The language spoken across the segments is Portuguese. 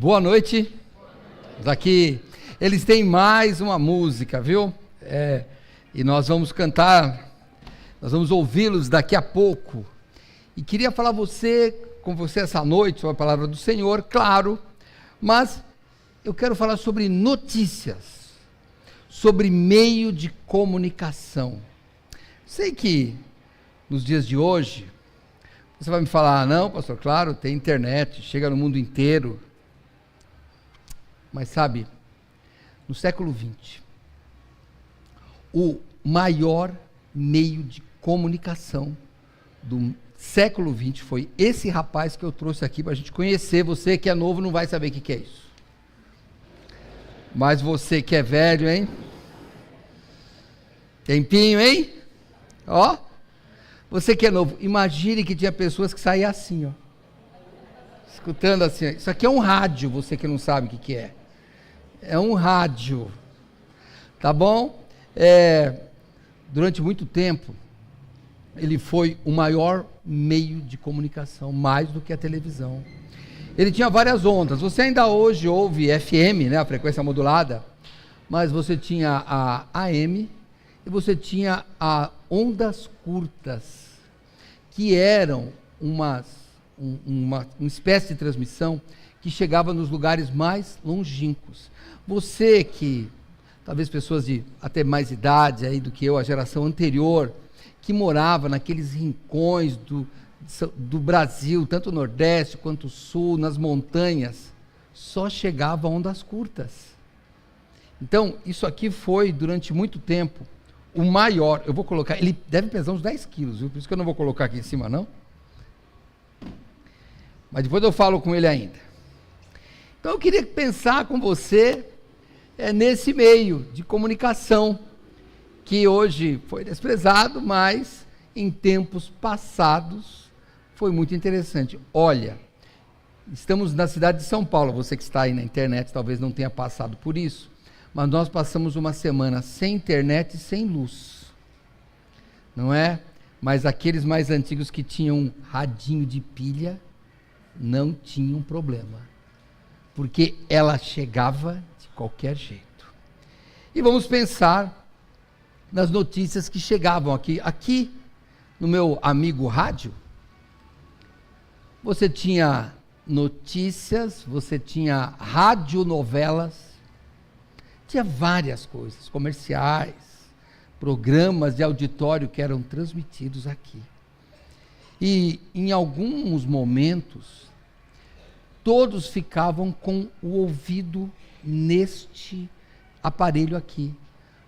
Boa noite. Aqui, eles têm mais uma música, viu? E nós vamos cantar, nós vamos ouvi-los daqui a pouco. E queria falar com você essa noite sobre a palavra do Senhor, claro, mas eu quero falar sobre notícias, sobre meio de comunicação. Sei que nos dias de hoje, você vai me falar, não, pastor, claro, tem internet, chega no mundo inteiro. Mas sabe, no século XX, o maior meio de comunicação do século XX foi esse rapaz que eu trouxe aqui para a gente conhecer. Você que é novo não vai saber o que é isso. Mas você que é velho, hein? Tempinho, hein? Ó, você que é novo, imagine que tinha pessoas que saíam assim, ó. Escutando assim, isso aqui é um rádio, você que não sabe o que é. É um rádio, tá bom? Durante muito tempo, ele foi o maior meio de comunicação, mais do que a televisão. Ele tinha várias ondas, você ainda hoje ouve FM, né, a frequência modulada, mas você tinha a AM e você tinha a ondas curtas, que eram uma espécie de transmissão que chegava nos lugares mais longínquos. Você que, talvez pessoas de até mais idade aí do que eu, a geração anterior, que morava naqueles rincões do Brasil, tanto o Nordeste quanto o Sul, nas montanhas, só chegava a ondas curtas. Então, isso aqui foi, durante muito tempo, o maior. Eu vou colocar, ele deve pesar uns 10 quilos, viu? Por isso que eu não vou colocar aqui em cima, não. Mas depois eu falo com ele ainda. Então eu queria pensar com você nesse meio de comunicação, que hoje foi desprezado, mas em tempos passados foi muito interessante. Olha, estamos na cidade de São Paulo, você que está aí na internet talvez não tenha passado por isso, mas nós passamos uma semana sem internet e sem luz, não é? Mas aqueles mais antigos que tinham um radinho de pilha, não tinham problema, porque ela chegava de qualquer jeito. E vamos pensar nas notícias que chegavam aqui no meu amigo rádio. Você tinha notícias, você tinha radionovelas, tinha várias coisas, comerciais, programas de auditório que eram transmitidos aqui. E em alguns momentos, todos ficavam com o ouvido neste aparelho aqui,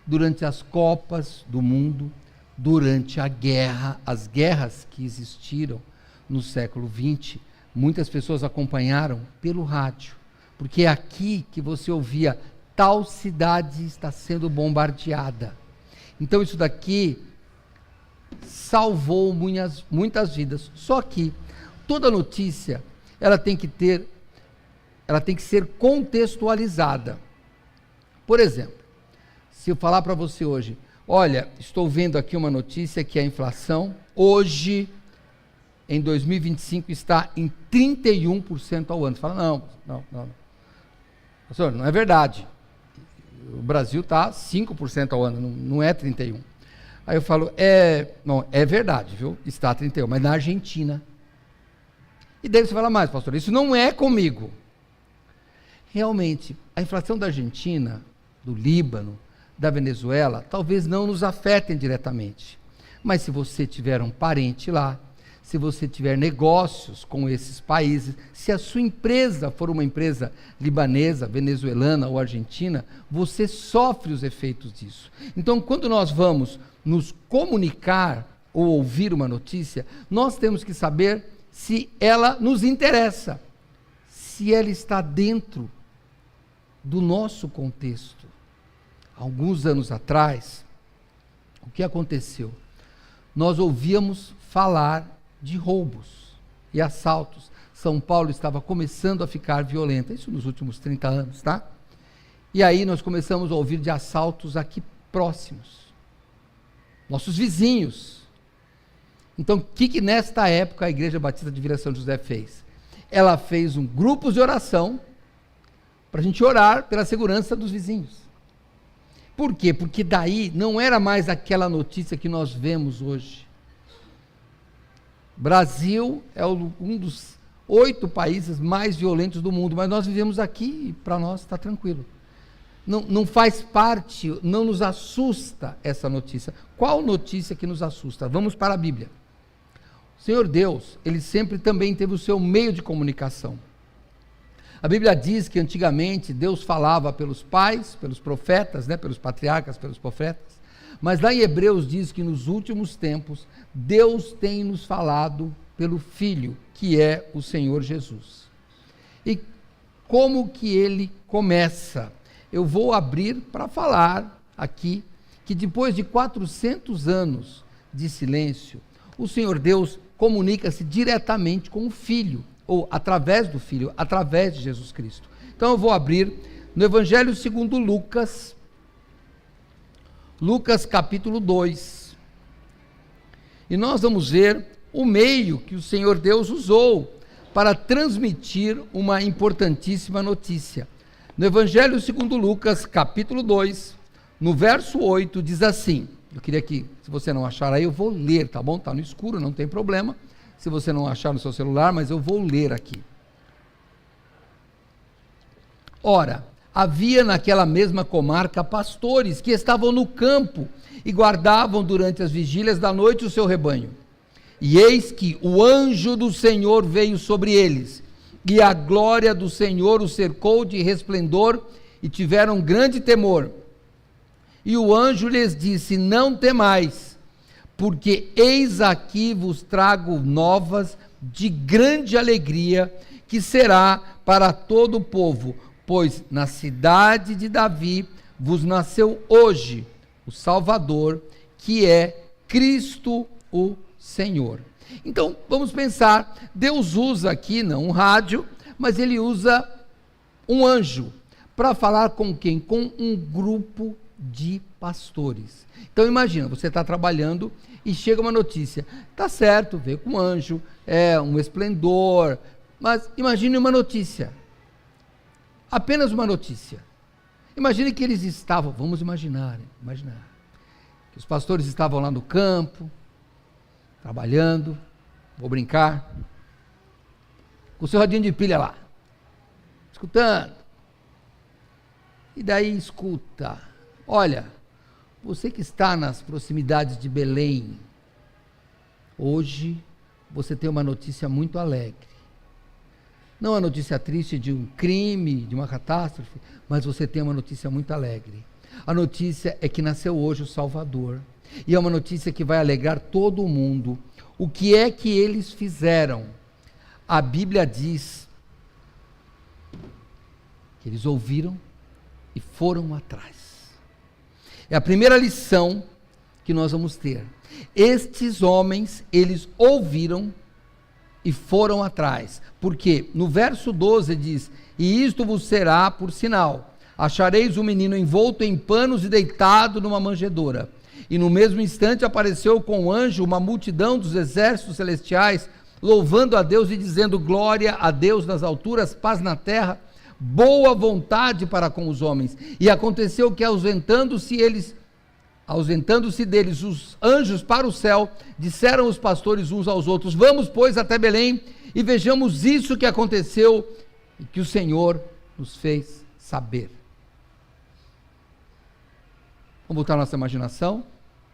durante as Copas do Mundo, durante as guerras que existiram no século XX, muitas pessoas acompanharam pelo rádio, porque é aqui que você ouvia, tal cidade está sendo bombardeada. Então isso daqui salvou muitas vidas. Só que toda notícia, ela tem que ser contextualizada. Por exemplo, se eu falar para você hoje, olha, estou vendo aqui uma notícia que a inflação hoje, em 2025, está em 31% ao ano. Você fala, não. Professor, não é verdade. O Brasil está 5% ao ano, não é 31%. Aí eu falo, não, é verdade, viu? Está 31%, mas na Argentina. E daí você fala mais, pastor, isso não é comigo. Realmente, a inflação da Argentina, do Líbano, da Venezuela, talvez não nos afetem diretamente. Mas se você tiver um parente lá, se você tiver negócios com esses países, se a sua empresa for uma empresa libanesa, venezuelana ou argentina, você sofre os efeitos disso. Então, quando nós vamos nos comunicar ou ouvir uma notícia, nós temos que saber se ela nos interessa, se ela está dentro do nosso contexto. Alguns anos atrás, o que aconteceu? Nós ouvíamos falar de roubos e assaltos. São Paulo estava começando a ficar violenta, isso nos últimos 30 anos, tá? E aí nós começamos a ouvir de assaltos aqui próximos, nossos vizinhos. Então, o que nesta época a Igreja Batista de Vila São José fez? Ela fez grupos de oração para a gente orar pela segurança dos vizinhos. Por quê? Porque daí não era mais aquela notícia que nós vemos hoje. Brasil é um dos 8 países mais violentos do mundo, mas nós vivemos aqui e para nós está tranquilo. Não faz parte, não nos assusta essa notícia. Qual notícia que nos assusta? Vamos para a Bíblia. O Senhor Deus, ele sempre também teve o seu meio de comunicação. A Bíblia diz que antigamente Deus falava pelos pais, pelos profetas, pelos patriarcas, pelos profetas, mas lá em Hebreus diz que nos últimos tempos Deus tem nos falado pelo Filho, que é o Senhor Jesus. E como que ele começa? Eu vou abrir para falar aqui que depois de 400 anos de silêncio, o Senhor Deus comunica-se diretamente com o Filho, ou através do Filho, através de Jesus Cristo. Então eu vou abrir no Evangelho segundo Lucas, Lucas capítulo 2, e nós vamos ver o meio que o Senhor Deus usou para transmitir uma importantíssima notícia. No Evangelho segundo Lucas, capítulo 2, no verso 8, diz assim, eu queria que, se você não achar aí, eu vou ler, tá bom? Está no escuro, não tem problema, se você não achar no seu celular, mas eu vou ler aqui. Ora, havia naquela mesma comarca pastores que estavam no campo e guardavam durante as vigílias da noite o seu rebanho. E eis que o anjo do Senhor veio sobre eles, e a glória do Senhor os cercou de resplendor, e tiveram grande temor. E o anjo lhes disse: não temais, porque eis aqui vos trago novas de grande alegria, que será para todo o povo, pois na cidade de Davi vos nasceu hoje o Salvador, que é Cristo o Senhor. Então, vamos pensar, Deus usa aqui, não um rádio, mas ele usa um anjo, para falar com quem? Com um grupo de pastores. Então imagina, você está trabalhando e chega uma notícia, tá certo, veio com um anjo, é um esplendor, mas imagine uma notícia, apenas uma notícia. Imagine que eles estavam, vamos imaginar, que os pastores estavam lá no campo, trabalhando, vou brincar, com o seu radinho de pilha lá, escutando, e daí escuta, olha, você que está nas proximidades de Belém, hoje você tem uma notícia muito alegre, não a notícia triste de um crime, de uma catástrofe, mas você tem uma notícia muito alegre. A notícia é que nasceu hoje o Salvador, e é uma notícia que vai alegrar todo o mundo. O que é que eles fizeram? A Bíblia diz que eles ouviram e foram atrás. É a primeira lição que nós vamos ter. Estes homens, eles ouviram e foram atrás. Porque no verso 12 diz: e isto vos será por sinal, achareis o menino envolto em panos e deitado numa manjedoura. E no mesmo instante apareceu com o anjo uma multidão dos exércitos celestiais, louvando a Deus e dizendo: glória a Deus nas alturas, paz na terra, boa vontade para com os homens. E aconteceu que ausentando-se deles os anjos para o céu, disseram os pastores uns aos outros: vamos, pois, até Belém e vejamos isso que aconteceu e que o Senhor nos fez saber. Vamos botar nossa imaginação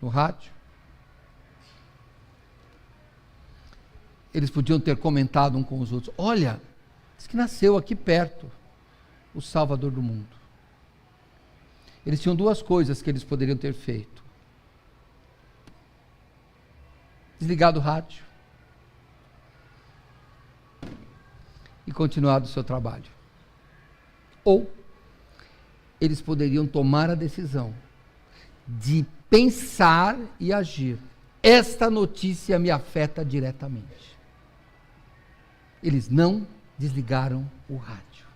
no rádio. Eles podiam ter comentado um com os outros: olha, diz que nasceu aqui perto o Salvador do mundo. Eles tinham duas coisas que eles poderiam ter feito: desligado o rádio e continuado o seu trabalho. Ou eles poderiam tomar a decisão de pensar e agir. Esta notícia me afeta diretamente. Eles não desligaram o rádio.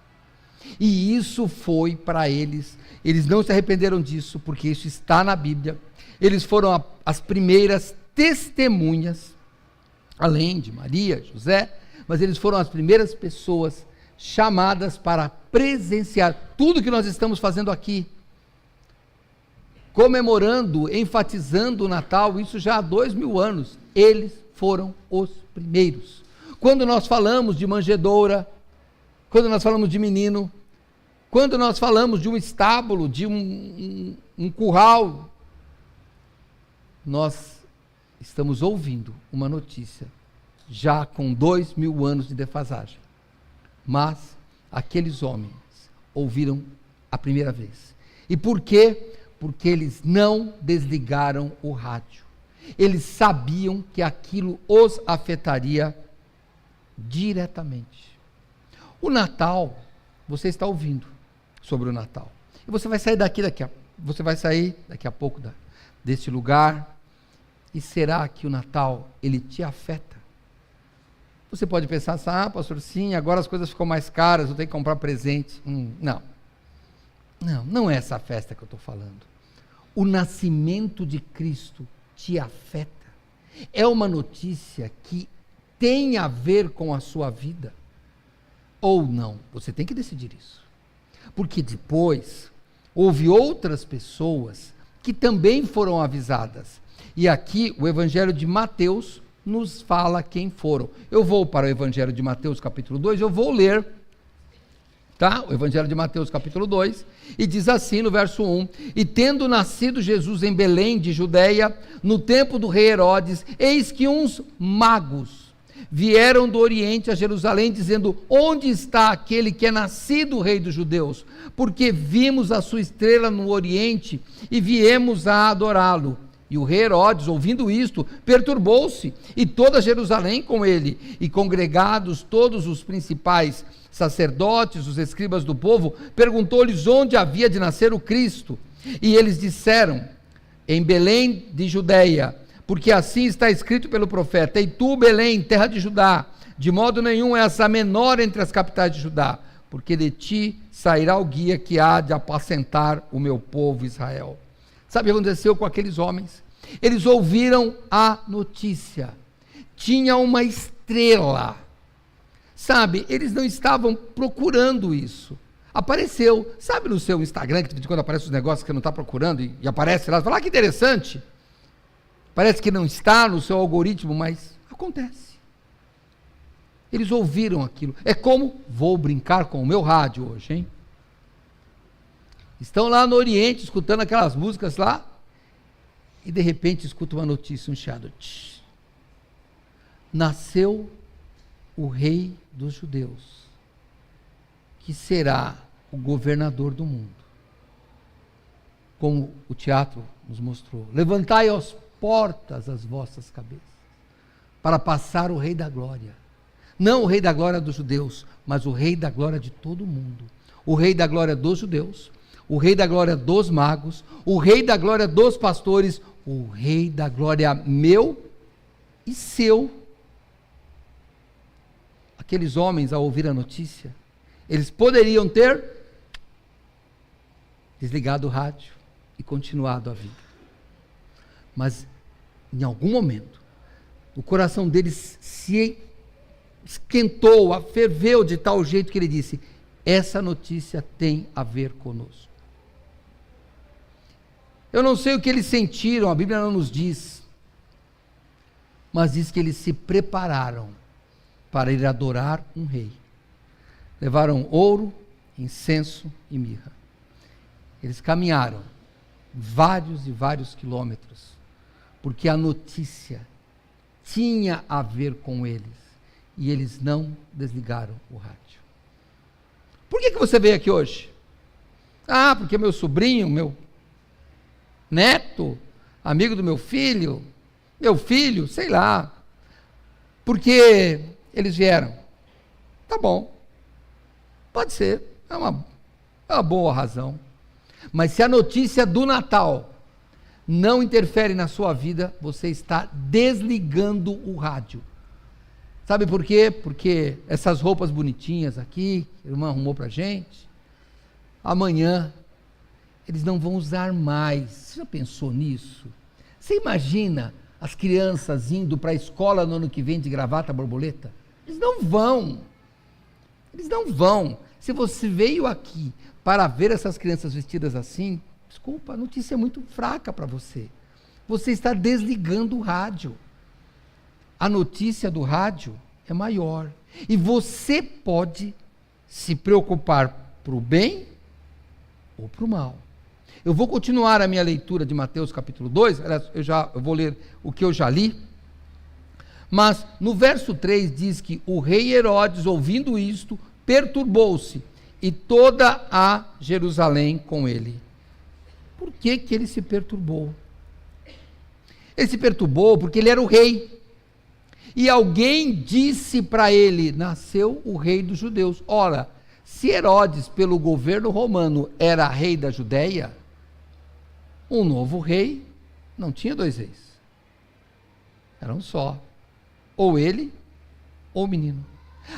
E isso foi para eles, eles não se arrependeram disso, porque isso está na Bíblia. Eles foram as primeiras testemunhas, além de Maria, José, mas eles foram as primeiras pessoas chamadas para presenciar tudo que nós estamos fazendo aqui, comemorando, enfatizando o Natal, isso já há 2000 anos, eles foram os primeiros. Quando nós falamos de manjedoura, quando nós falamos de menino, quando nós falamos de um estábulo, de um curral, nós estamos ouvindo uma notícia, já com 2000 anos de defasagem. Mas aqueles homens ouviram a primeira vez. E por quê? Porque eles não desligaram o rádio. Eles sabiam que aquilo os afetaria diretamente. O Natal, você está ouvindo sobre o Natal. E você vai sair daqui a pouco deste lugar. E será que o Natal, ele te afeta? Você pode pensar assim, pastor, sim, agora as coisas ficam mais caras, eu tenho que comprar presente. Não é essa festa que eu estou falando. O nascimento de Cristo te afeta. É uma notícia que tem a ver com a sua vida ou não. Você tem que decidir isso. Porque depois houve outras pessoas que também foram avisadas. E aqui o Evangelho de Mateus nos fala quem foram. Eu vou para o Evangelho de Mateus capítulo 2, eu vou ler, tá? O Evangelho de Mateus capítulo 2, e diz assim no verso 1, e tendo nascido Jesus em Belém de Judeia, no tempo do rei Herodes, eis que uns magos vieram do Oriente a Jerusalém, dizendo, onde está aquele que é nascido rei dos judeus? Porque vimos a sua estrela no Oriente, e viemos a adorá-lo. E o rei Herodes, ouvindo isto, perturbou-se, e toda Jerusalém com ele, e congregados todos os principais sacerdotes, os escribas do povo, perguntou-lhes onde havia de nascer o Cristo. E eles disseram, em Belém de Judeia, porque assim está escrito pelo profeta, e tu, Belém, terra de Judá, de modo nenhum és a menor entre as capitais de Judá, porque de ti sairá o guia que há de apacentar o meu povo Israel. Sabe o que aconteceu com aqueles homens? Eles ouviram a notícia. Tinha uma estrela. Sabe, eles não estavam procurando isso. Apareceu. Sabe no seu Instagram, que de quando aparece os negócios que você não está procurando e aparece lá, você fala, que interessante. Parece que não está no seu algoritmo, mas acontece. Eles ouviram aquilo. É como, vou brincar com o meu rádio hoje, hein? Estão lá no Oriente, escutando aquelas músicas lá, e de repente escuta uma notícia, um chiado. Nasceu o rei dos judeus, que será o governador do mundo. Como o teatro nos mostrou. Levantai as portas as vossas cabeças, para passar o rei da glória. Não o rei da glória dos judeus, mas o rei da glória de todo o mundo. O rei da glória dos judeus, o rei da glória dos magos, o rei da glória dos pastores, o rei da glória meu e seu. Aqueles homens, ao ouvir a notícia, eles poderiam ter desligado o rádio e continuado a vida. Mas, em algum momento, o coração deles se esquentou, ferveu de tal jeito que ele disse, essa notícia tem a ver conosco. Eu não sei o que eles sentiram, a Bíblia não nos diz, mas diz que eles se prepararam para ir adorar um rei. Levaram ouro, incenso e mirra. Eles caminharam vários e vários quilômetros, porque a notícia tinha a ver com eles, e eles não desligaram o rádio. Por que você veio aqui hoje? Porque meu sobrinho, meu neto, amigo do meu filho, sei lá, porque eles vieram. Tá bom, pode ser, é uma boa razão, mas se a notícia do Natal não interfere na sua vida, você está desligando o rádio. Sabe por quê? Porque essas roupas bonitinhas aqui, que a irmã arrumou pra gente, amanhã eles não vão usar mais. Você já pensou nisso? Você imagina as crianças indo para a escola no ano que vem de gravata borboleta? Eles não vão. Eles não vão. Se você veio aqui para ver essas crianças vestidas assim, desculpa, a notícia é muito fraca para você. Você está desligando o rádio. A notícia do rádio é maior. E você pode se preocupar para o bem ou para o mal. Eu vou continuar a minha leitura de Mateus capítulo 2, eu vou ler o que eu já li, mas no verso 3 diz que o rei Herodes, ouvindo isto, perturbou-se, e toda a Jerusalém com ele. Por que que ele se perturbou? Ele se perturbou porque ele era o rei. E alguém disse para ele: nasceu o rei dos judeus. Ora, se Herodes, pelo governo romano, era rei da Judéia, um novo rei não tinha dois reis. Era um só. Ou ele, ou o menino.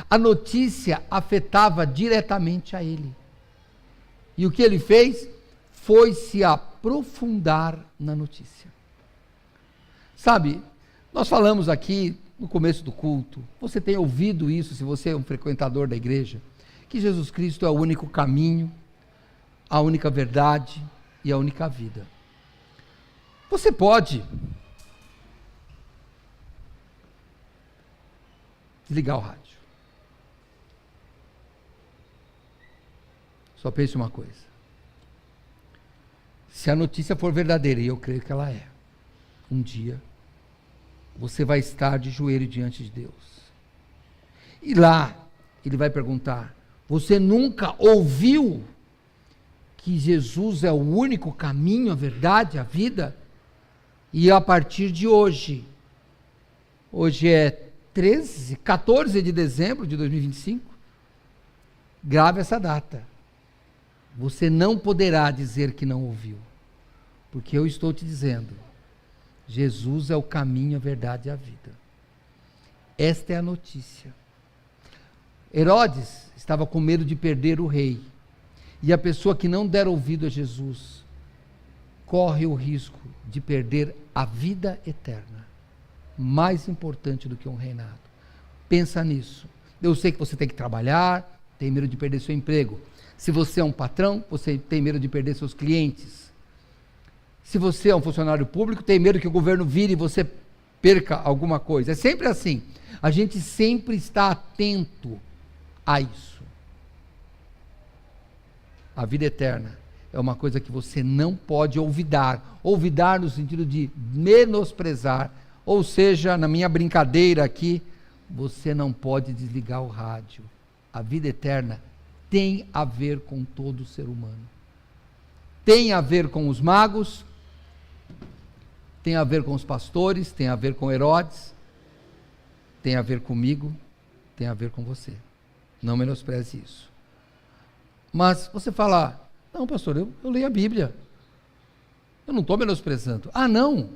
A notícia afetava diretamente a ele. E o que ele fez foi se aprofundar na notícia. Sabe, nós falamos aqui no começo do culto, você tem ouvido isso, se você é um frequentador da igreja, que Jesus Cristo é o único caminho, a única verdade e a única vida. Você pode desligar o rádio. Só pense uma coisa. Se a notícia for verdadeira, e eu creio que ela é, um dia você vai estar de joelho diante de Deus. E lá, ele vai perguntar: você nunca ouviu que Jesus é o único caminho, a verdade, a vida? E a partir de hoje é 14 de dezembro de 2025, grave essa data. Você não poderá dizer que não ouviu, porque eu estou te dizendo, Jesus é o caminho, a verdade e a vida. Esta é a notícia. Herodes estava com medo de perder o rei, e a pessoa que não der ouvido a Jesus, corre o risco de perder a vida eterna, mais importante do que um reinado. Pensa nisso. Eu sei que você tem que trabalhar, tem medo de perder seu emprego. Se você é um patrão, você tem medo de perder seus clientes. Se você é um funcionário público, tem medo que o governo vire e você perca alguma coisa. É sempre assim. A gente sempre está atento a isso. A vida eterna é uma coisa que você não pode olvidar. Olvidar no sentido de menosprezar. Ou seja, na minha brincadeira aqui, você não pode desligar o rádio. A vida eterna tem a ver com todo ser humano. Tem a ver com os magos, tem a ver com os pastores, tem a ver com Herodes, tem a ver comigo, tem a ver com você. Não menospreze isso. Mas você fala: não, pastor, eu leio a Bíblia. Eu não estou menosprezando. Ah, não?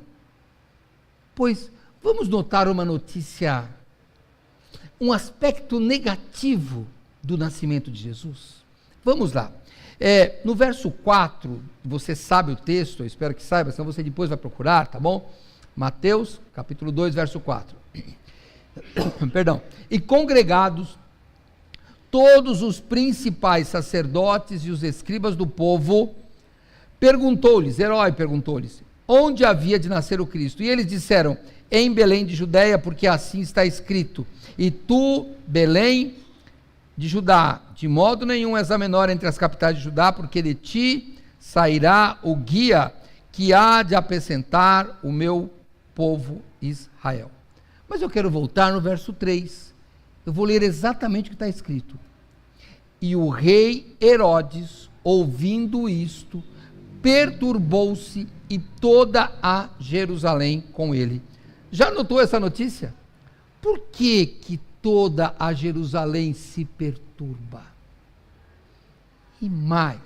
Pois vamos notar uma notícia, um aspecto negativo do nascimento de Jesus. Vamos lá. No verso 4, você sabe o texto, eu espero que saiba, senão você depois vai procurar, tá bom? Mateus, capítulo 2, verso 4. Perdão. E congregados todos os principais sacerdotes e os escribas do povo, Herói perguntou-lhes, onde havia de nascer o Cristo? E eles disseram: em Belém de Judeia, porque assim está escrito: e tu, Belém de Judá, de modo nenhum és a menor entre as capitais de Judá, porque de ti sairá o guia que há de apacentar o meu povo Israel. Mas eu quero voltar no verso 3. Eu vou ler exatamente o que está escrito. E o rei Herodes, ouvindo isto, perturbou-se, e toda a Jerusalém com ele. Já notou essa notícia? Por que toda a Jerusalém se perturba? E mais,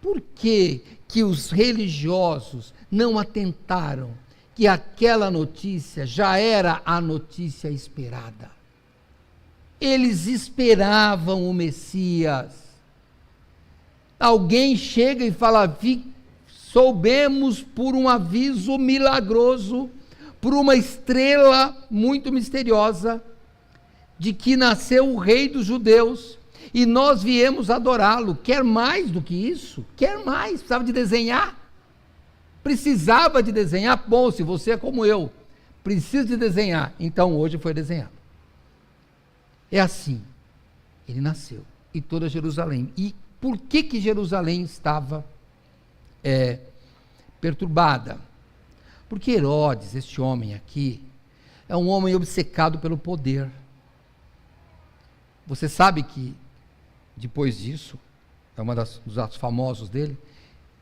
por que os religiosos não atentaram que aquela notícia já era a notícia esperada? Eles esperavam o Messias. Alguém chega e fala: soubemos por um aviso milagroso, por uma estrela muito misteriosa, de que nasceu o rei dos judeus, e nós viemos adorá-lo. Quer mais do que isso? Quer mais? Precisava de desenhar? Precisava de desenhar? Bom, se você é como eu, precisa de desenhar, então hoje foi desenhado. É assim, ele nasceu, e toda Jerusalém. E por que Jerusalém estava perturbada? Porque Herodes, este homem aqui, é um homem obcecado pelo poder. Você sabe que, depois disso, é um dos atos famosos dele,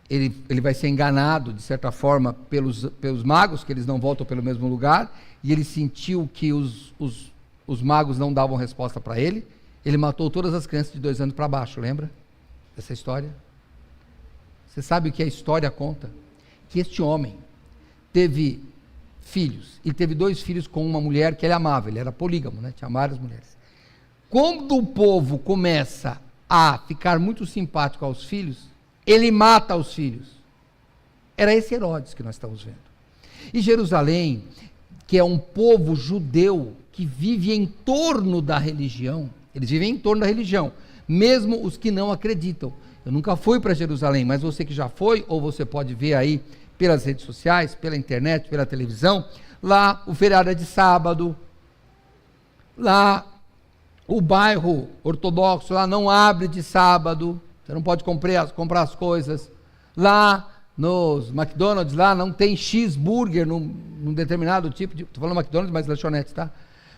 ele vai ser enganado, de certa forma, pelos magos, que eles não voltam pelo mesmo lugar, e ele sentiu que os magos não davam resposta para ele. Ele matou todas as crianças de 2 anos para baixo, lembra dessa história? Você sabe o que a história conta? Que este homem teve filhos, e teve 2 filhos com uma mulher que ele amava, ele era polígamo, né? Tinha várias mulheres. Quando o povo começa a ficar muito simpático aos filhos, ele mata os filhos. Era esse Herodes que nós estamos vendo. E Jerusalém, que é um povo judeu que vive em torno da religião, eles vivem em torno da religião, mesmo os que não acreditam. Eu nunca fui para Jerusalém, mas você que já foi, ou você pode ver aí pelas redes sociais, pela internet, pela televisão, lá o feriado é de sábado, lá o bairro ortodoxo lá não abre de sábado, você não pode comprar as coisas, lá nos McDonald's, lá não tem cheeseburger num determinado tipo de, estou falando McDonald's, mas lanchonetes, tá?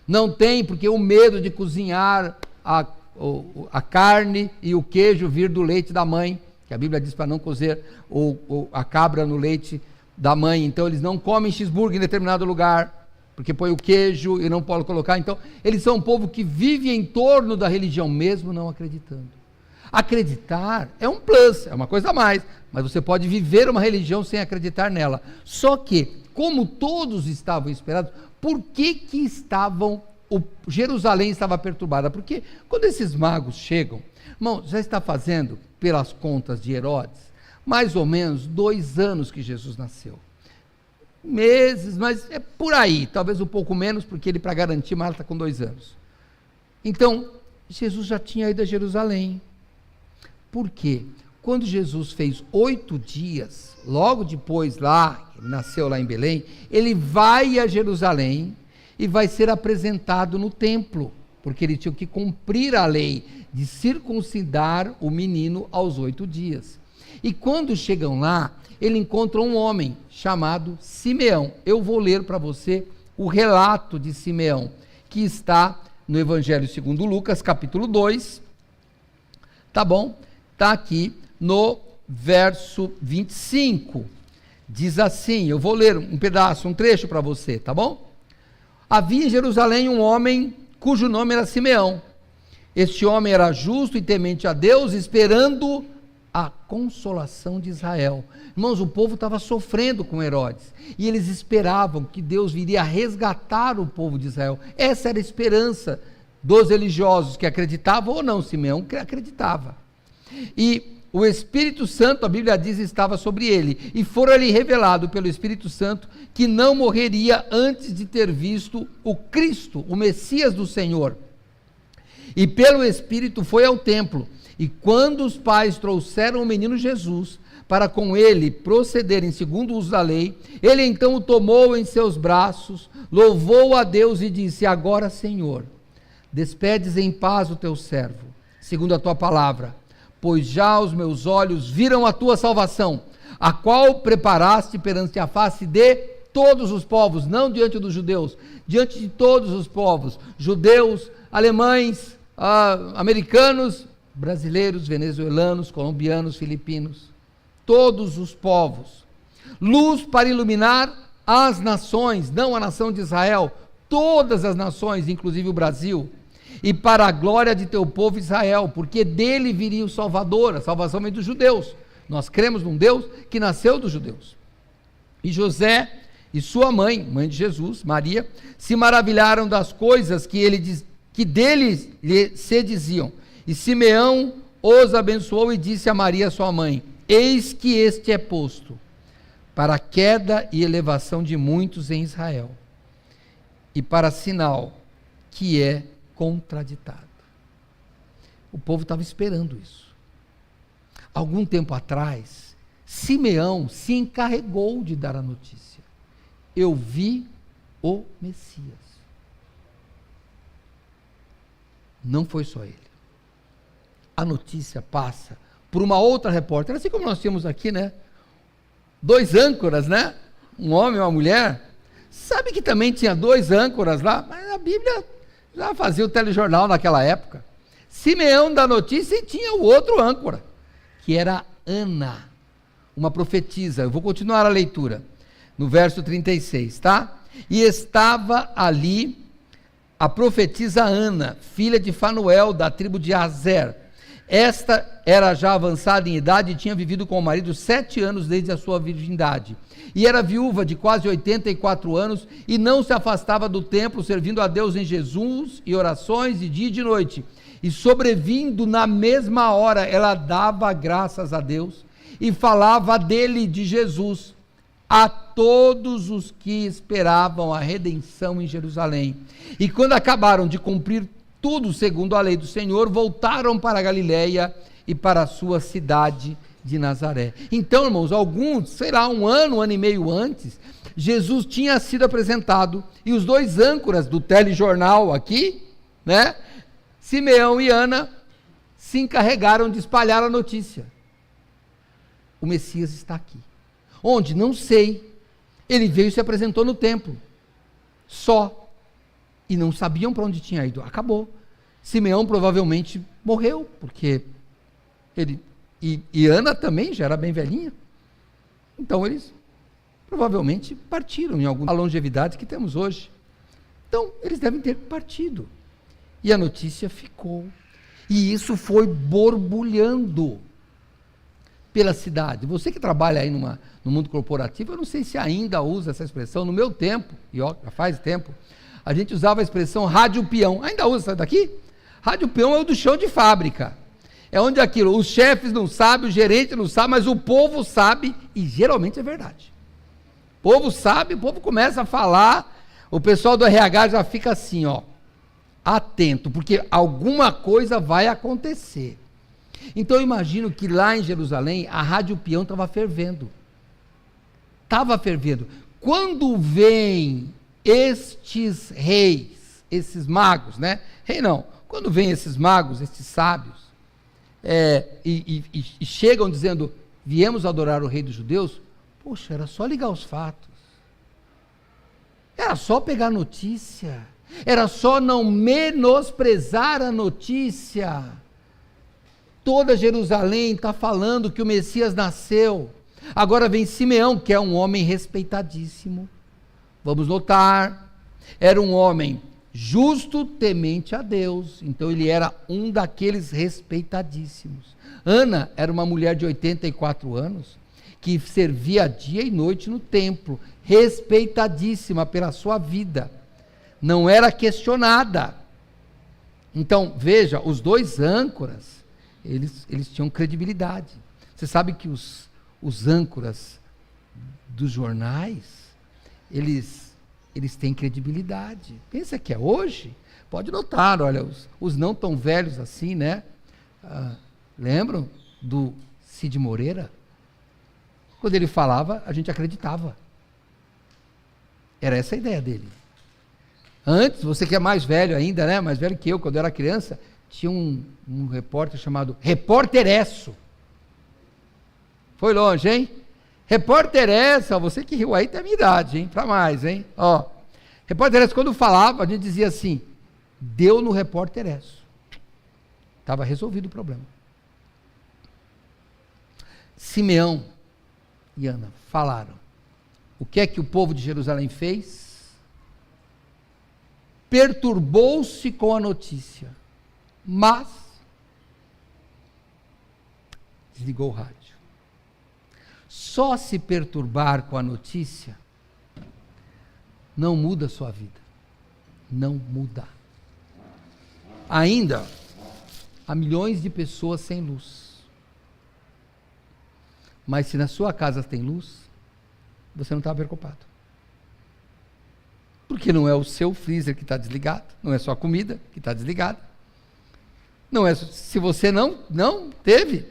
Não tem, porque o medo de cozinhar a carne e o queijo vir do leite da mãe, que a Bíblia diz para não cozer a cabra no leite da mãe, então eles não comem cheeseburger em determinado lugar, porque põe o queijo e não pode colocar. Então eles são um povo que vive em torno da religião, mesmo não acreditando. Acreditar é um plus, é uma coisa a mais, mas você pode viver uma religião sem acreditar nela. Só que, como todos estavam esperados, por que Jerusalém estava perturbada? Porque quando esses magos chegam, irmão, já está fazendo, pelas contas de Herodes, mais ou menos 2 anos que Jesus nasceu. Meses, mas é por aí, talvez um pouco menos, porque ele, para garantir, mas ela está com 2 anos. Então, Jesus já tinha ido a Jerusalém. Por quê? Quando Jesus fez 8 dias, logo depois lá, ele nasceu lá em Belém, ele vai a Jerusalém e vai ser apresentado no templo, porque ele tinha que cumprir a lei de circuncidar o menino aos 8 dias. E quando chegam lá, ele encontra um homem chamado Simeão. Eu vou ler para você o relato de Simeão, que está no Evangelho segundo Lucas, capítulo 2, tá bom? Está aqui no verso 25, diz assim, eu vou ler um pedaço, um trecho para você, tá bom? Havia em Jerusalém um homem cujo nome era Simeão. Este homem era justo e temente a Deus, esperando a consolação de Israel. Irmãos, o povo estava sofrendo com Herodes, e eles esperavam que Deus viria resgatar o povo de Israel. Essa era a esperança dos religiosos que acreditavam ou não. Simeão acreditava. E o Espírito Santo, a Bíblia diz, estava sobre ele, e fora-lhe revelado pelo Espírito Santo que não morreria antes de ter visto o Cristo, o Messias do Senhor. E pelo Espírito foi ao templo, e quando os pais trouxeram o menino Jesus, para com ele procederem segundo o uso da lei, ele então o tomou em seus braços, louvou a Deus e disse: agora, Senhor, despedes em paz o teu servo, segundo a tua palavra, pois já os meus olhos viram a tua salvação, a qual preparaste perante a face de todos os povos, não diante dos judeus, diante de todos os povos, judeus, alemães, americanos, brasileiros, venezuelanos, colombianos, filipinos, todos os povos, luz para iluminar as nações, não a nação de Israel, todas as nações, inclusive o Brasil, e para a glória de teu povo Israel, porque dele viria o Salvador. A salvação vem dos judeus, nós cremos num Deus que nasceu dos judeus. E José e sua mãe, mãe de Jesus, Maria, se maravilharam das coisas que deles se diziam, e Simeão os abençoou e disse a Maria sua mãe: eis que este é posto para a queda e elevação de muitos em Israel, e para sinal que é contraditado. O povo estava esperando isso. Algum tempo atrás, Simeão se encarregou de dar a notícia. Eu vi o Messias. Não foi só ele. A notícia passa por uma outra repórter, assim como nós tínhamos aqui, né? 2 âncoras, né? Um homem e uma mulher. Sabe que também tinha 2 âncoras lá? Mas a Bíblia já fazia o telejornal naquela época. Simeão dá notícia e tinha o outro âncora, que era Ana, uma profetisa. Eu vou continuar a leitura, no verso 36, tá? E estava ali a profetisa Ana, filha de Fanuel, da tribo de Azer. Esta era já avançada em idade e tinha vivido com o marido 7 anos desde a sua virgindade. E era viúva de quase 84 anos e não se afastava do templo, servindo a Deus em jejuns e orações de dia e de noite. E sobrevindo na mesma hora, ela dava graças a Deus e falava dele, de Jesus, a todos os que esperavam a redenção em Jerusalém. E quando acabaram de cumprir tudo segundo a lei do Senhor, voltaram para a Galileia e para a sua cidade de Nazaré. Então, irmãos, alguns, sei lá, um ano e meio antes, Jesus tinha sido apresentado, e os 2 âncoras do telejornal aqui, né, Simeão e Ana, se encarregaram de espalhar a notícia. O Messias está aqui. Onde? Não sei. Ele veio e se apresentou no templo. Só. E não sabiam para onde tinha ido. Acabou. Simeão provavelmente morreu, porque ele... E Ana também já era bem velhinha. Então eles provavelmente partiram em alguma longevidade que temos hoje. Então eles devem ter partido. E a notícia ficou. E isso foi borbulhando pela cidade. Você que trabalha aí no mundo corporativo, eu não sei se ainda usa essa expressão. No meu tempo, e ó, já faz tempo, a gente usava a expressão rádio peão. Ainda usa essa daqui? Rádio peão é o do chão de fábrica. É onde aquilo, os chefes não sabem, o gerente não sabe, mas o povo sabe, e geralmente é verdade. O povo sabe, o povo começa a falar, o pessoal do RH já fica assim, ó, atento, porque alguma coisa vai acontecer. Então eu imagino que lá em Jerusalém, a rádio peão estava fervendo. Estava fervendo. Quando vem estes reis, esses magos, né? Rei não, quando vem esses magos, esses sábios, e chegam dizendo, viemos adorar o rei dos judeus, poxa, era só ligar os fatos, era só pegar a notícia, era só não menosprezar a notícia. Toda Jerusalém está falando que o Messias nasceu. Agora vem Simeão, que é um homem respeitadíssimo, vamos notar, era um homem justo, temente a Deus, então ele era um daqueles respeitadíssimos. Ana era uma mulher de 84 anos, que servia dia e noite no templo, respeitadíssima pela sua vida, não era questionada. Então, veja, os 2 âncoras, eles tinham credibilidade. Você sabe que os âncoras dos jornais, eles têm credibilidade. Pensa que é hoje? Pode notar, olha, os não tão velhos assim, né? Lembram do Cid Moreira? Quando ele falava, a gente acreditava. Era essa a ideia dele. Antes, você que é mais velho ainda, né? Mais velho que eu, quando eu era criança, tinha um repórter chamado Repórter Esso. Foi longe, hein? Repórter essa, você que riu aí tem a minha idade, hein? Para mais, hein? Ó, repórter essa, quando falava, a gente dizia assim, deu no repórter essa. Estava resolvido o problema. Simeão e Ana falaram. O que é que o povo de Jerusalém fez? Perturbou-se com a notícia, mas desligou o rádio. Só se perturbar com a notícia não muda a sua vida. Não muda. Ainda há milhões de pessoas sem luz. Mas se na sua casa tem luz, você não está preocupado. Porque não é o seu freezer que está desligado, não é só a comida que está desligada. Não é, se você não teve,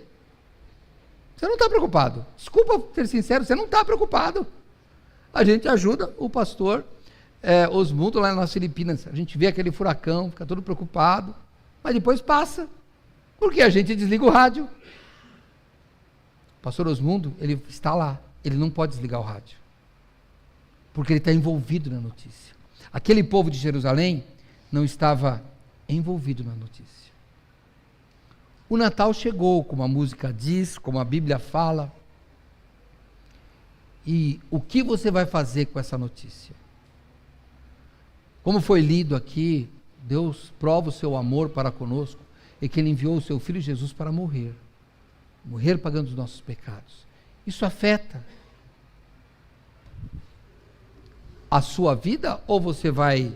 você não está preocupado. Desculpa ser sincero, você não está preocupado. A gente ajuda o pastor Osmundo lá nas Filipinas. A gente vê aquele furacão, fica todo preocupado, mas depois passa, porque a gente desliga o rádio. O pastor Osmundo, ele está lá, ele não pode desligar o rádio, porque ele está envolvido na notícia. Aquele povo de Jerusalém não estava envolvido na notícia. O Natal chegou, como a música diz, como a Bíblia fala. E o que você vai fazer com essa notícia? Como foi lido aqui, Deus prova o seu amor para conosco, e que Ele enviou o seu Filho Jesus para morrer pagando os nossos pecados. Isso afeta a sua vida, ou você vai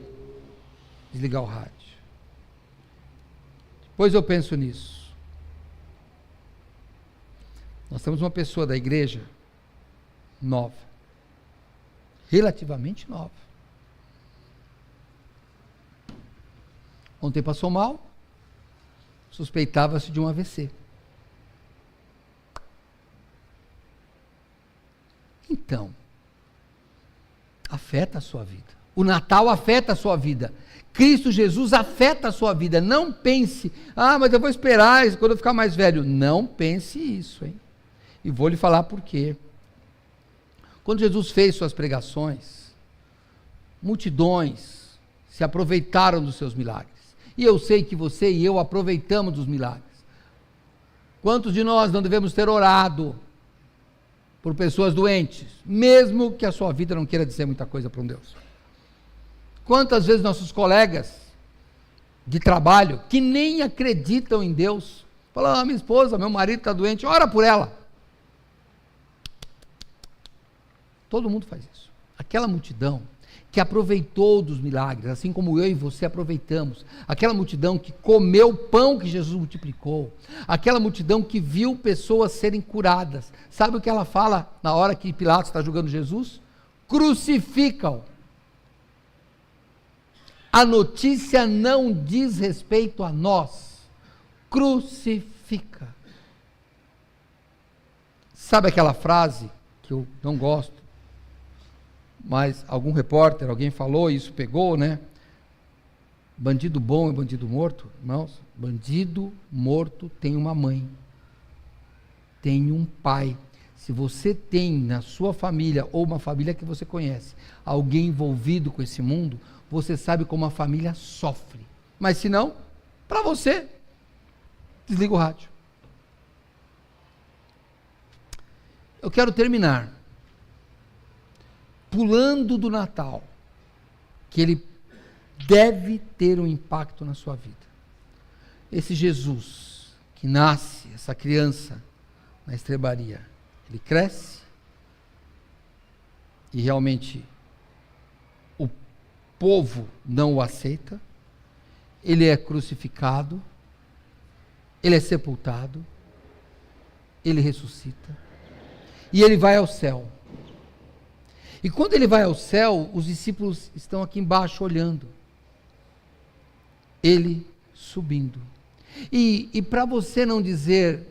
desligar o rádio? Depois eu penso nisso. Nós temos uma pessoa da igreja nova, relativamente nova. Ontem passou mal, suspeitava-se de um AVC. Então, afeta a sua vida. O Natal afeta a sua vida. Cristo Jesus afeta a sua vida. Não pense, mas eu vou esperar quando eu ficar mais velho. Não pense isso, hein? E vou lhe falar por quê. Quando Jesus fez suas pregações, multidões se aproveitaram dos seus milagres. E eu sei que você e eu aproveitamos dos milagres. Quantos de nós não devemos ter orado por pessoas doentes, mesmo que a sua vida não queira dizer muita coisa para um Deus? Quantas vezes nossos colegas de trabalho, que nem acreditam em Deus, falam: minha esposa, meu marido está doente, ora por ela. Todo mundo faz isso. Aquela multidão que aproveitou dos milagres, assim como eu e você aproveitamos, aquela multidão que comeu o pão que Jesus multiplicou, aquela multidão que viu pessoas serem curadas, sabe o que ela fala na hora que Pilatos está julgando Jesus? Crucificam. A notícia não diz respeito a nós, crucifica. Sabe aquela frase que eu não gosto, mas algum repórter, alguém falou, e isso pegou, né? Bandido bom é bandido morto. Irmãos, bandido morto tem uma mãe, tem um pai. Se você tem na sua família, ou uma família que você conhece, alguém envolvido com esse mundo, você sabe como a família sofre. Mas se não, para você, desliga o rádio. Eu quero terminar pulando do Natal, que ele deve ter um impacto na sua vida. Esse Jesus que nasce, essa criança na estrebaria, ele cresce e realmente o povo não o aceita, ele é crucificado, ele é sepultado, ele ressuscita e ele vai ao céu. E quando ele vai ao céu, os discípulos estão aqui embaixo olhando. Ele subindo. E para você não dizer,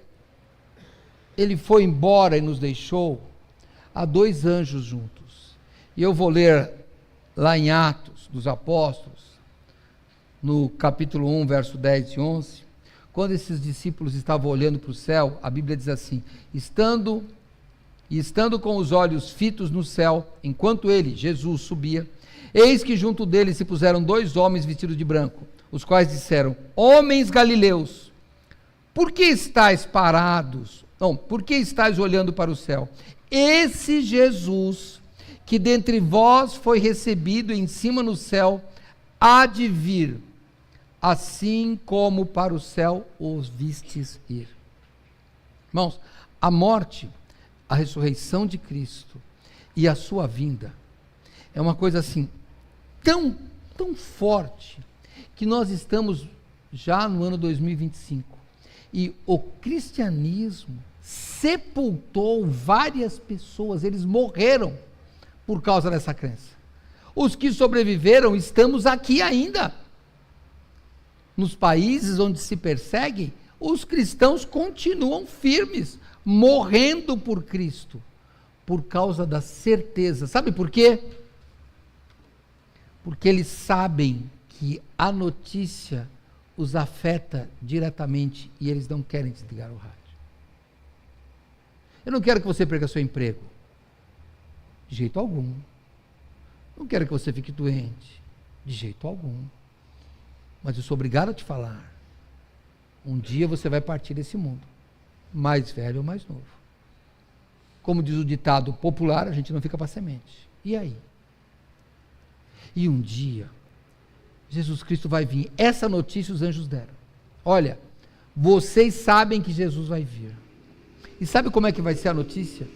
ele foi embora e nos deixou, há 2 anjos juntos. E eu vou ler lá em Atos dos Apóstolos, no capítulo 1, verso 10 e 11, quando esses discípulos estavam olhando para o céu, a Bíblia diz assim: estando com os olhos fitos no céu, enquanto ele, Jesus, subia, eis que junto dele se puseram 2 homens vestidos de branco, os quais disseram: homens galileus, por que estáis parados? Não, por que estáis olhando para o céu? Esse Jesus, que dentre vós foi recebido em cima no céu, há de vir, assim como para o céu os vistes ir. Irmãos, a morte, a ressurreição de Cristo e a sua vinda é uma coisa assim tão forte, que nós estamos já no ano 2025 e o cristianismo sepultou várias pessoas, eles morreram por causa dessa crença. Os que sobreviveram, estamos aqui ainda. Nos países onde se perseguem, os cristãos continuam firmes, morrendo por Cristo, por causa da certeza. Sabe por quê? Porque eles sabem que a notícia os afeta diretamente e eles não querem desligar o rádio. Eu não quero que você perca seu emprego, de jeito algum. Não quero que você fique doente, de jeito algum. Mas eu sou obrigado a te falar, um dia você vai partir desse mundo, mais velho ou mais novo. Como diz o ditado popular, a gente não fica para semente. E aí? E um dia, Jesus Cristo vai vir. Essa notícia os anjos deram. Olha, vocês sabem que Jesus vai vir. E sabe como é que vai ser a notícia?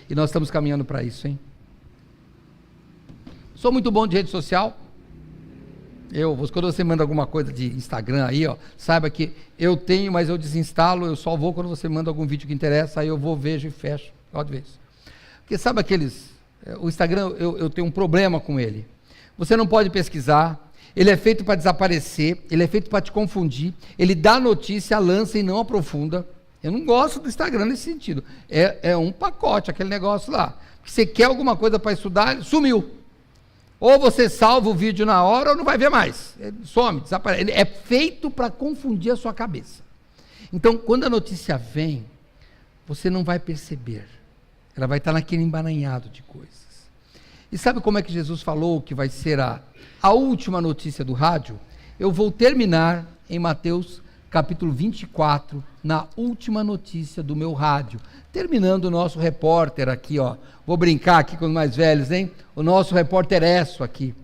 E nós estamos caminhando para isso, hein? Sou muito bom de rede social. Quando você manda alguma coisa de Instagram aí, ó, saiba que eu tenho, mas eu desinstalo, eu só vou quando você manda algum vídeo que interessa, aí eu vou, vejo e fecho. Gosto de ver isso. Porque sabe o Instagram, eu tenho um problema com ele. Você não pode pesquisar, ele é feito para desaparecer, ele é feito para te confundir, ele dá notícia, lança e não aprofunda. Eu não gosto do Instagram nesse sentido. É um pacote, aquele negócio lá. Você quer alguma coisa para estudar, sumiu. Ou você salva o vídeo na hora ou não vai ver mais. Ele some, desaparece. Ele é feito para confundir a sua cabeça. Então, quando a notícia vem, você não vai perceber. Ela vai estar naquele emaranhado de coisas. E sabe como é que Jesus falou que vai ser a última notícia do rádio? Eu vou terminar em Mateus capítulo 24, na última notícia do meu rádio. Terminando o nosso repórter aqui, ó. Vou brincar aqui com os mais velhos, hein? O nosso repórter Esso aqui.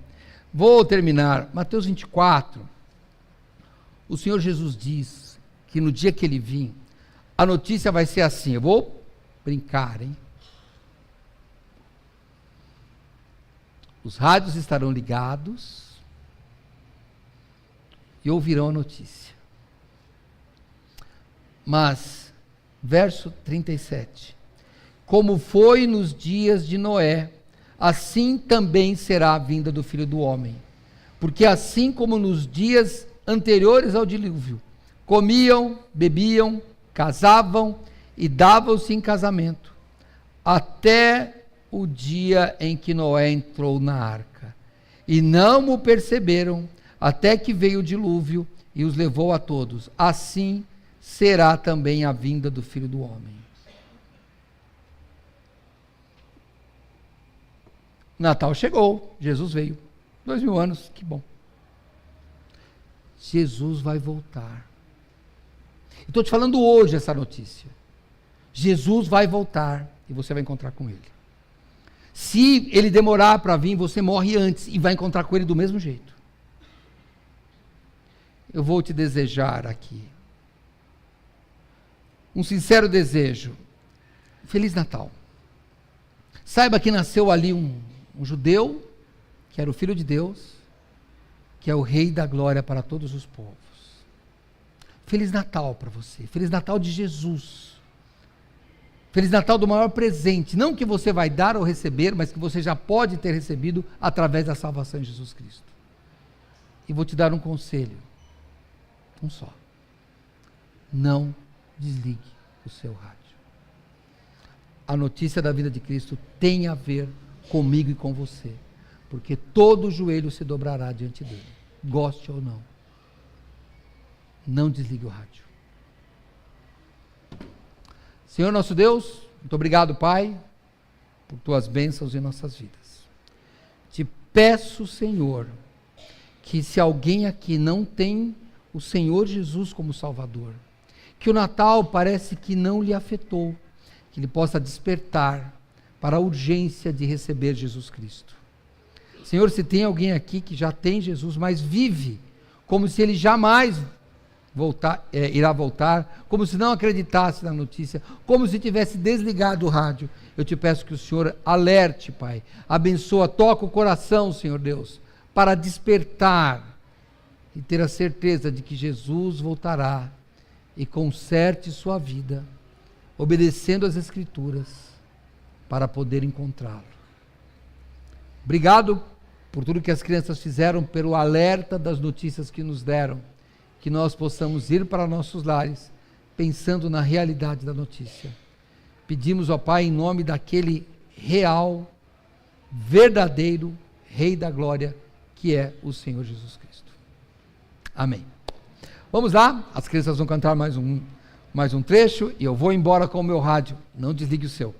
Vou terminar. Mateus 24. O Senhor Jesus diz que no dia que ele vir, a notícia vai ser assim. Eu vou brincar, hein? Os rádios estarão ligados e ouvirão a notícia. Mas, verso 37, como foi nos dias de Noé, assim também será a vinda do Filho do Homem. Porque assim como nos dias anteriores ao dilúvio, comiam, bebiam, casavam e davam-se em casamento, até o dia em que Noé entrou na arca. E não o perceberam, até que veio o dilúvio e os levou a todos. Assim será também a vinda do Filho do Homem. Natal chegou, Jesus veio. 2000 anos, que bom. Jesus vai voltar. Estou te falando hoje essa notícia. Jesus vai voltar e você vai encontrar com ele. Se ele demorar para vir, você morre antes e vai encontrar com ele do mesmo jeito. Eu vou te desejar aqui um sincero desejo. Feliz Natal. Saiba que nasceu ali um judeu, que era o Filho de Deus, que é o Rei da Glória para todos os povos. Feliz Natal para você. Feliz Natal de Jesus. Feliz Natal do maior presente, não que você vai dar ou receber, mas que você já pode ter recebido através da salvação em Jesus Cristo. E vou te dar um conselho, um só. Não desligue o seu rádio. A notícia da vida de Cristo tem a ver comigo e com você, porque todo joelho se dobrará diante dele, goste ou não. Não desligue o rádio. Senhor nosso Deus, muito obrigado, Pai, por tuas bênçãos em nossas vidas. Te peço, Senhor, que se alguém aqui não tem o Senhor Jesus como Salvador, que o Natal parece que não lhe afetou, que ele possa despertar para a urgência de receber Jesus Cristo. Senhor, se tem alguém aqui que já tem Jesus, mas vive como se ele jamais irá voltar, como se não acreditasse na notícia, como se tivesse desligado o rádio, eu te peço que o Senhor alerte, Pai, abençoa, toca o coração, Senhor Deus, para despertar e ter a certeza de que Jesus voltará e conserte sua vida, obedecendo às Escrituras, para poder encontrá-lo. Obrigado por tudo que as crianças fizeram, pelo alerta das notícias que nos deram, que nós possamos ir para nossos lares, pensando na realidade da notícia. Pedimos, ó Pai, em nome daquele real, verdadeiro Rei da Glória, que é o Senhor Jesus Cristo. Amém. Vamos lá, as crianças vão cantar mais um trecho, e eu vou embora com o meu rádio. Não desligue o seu.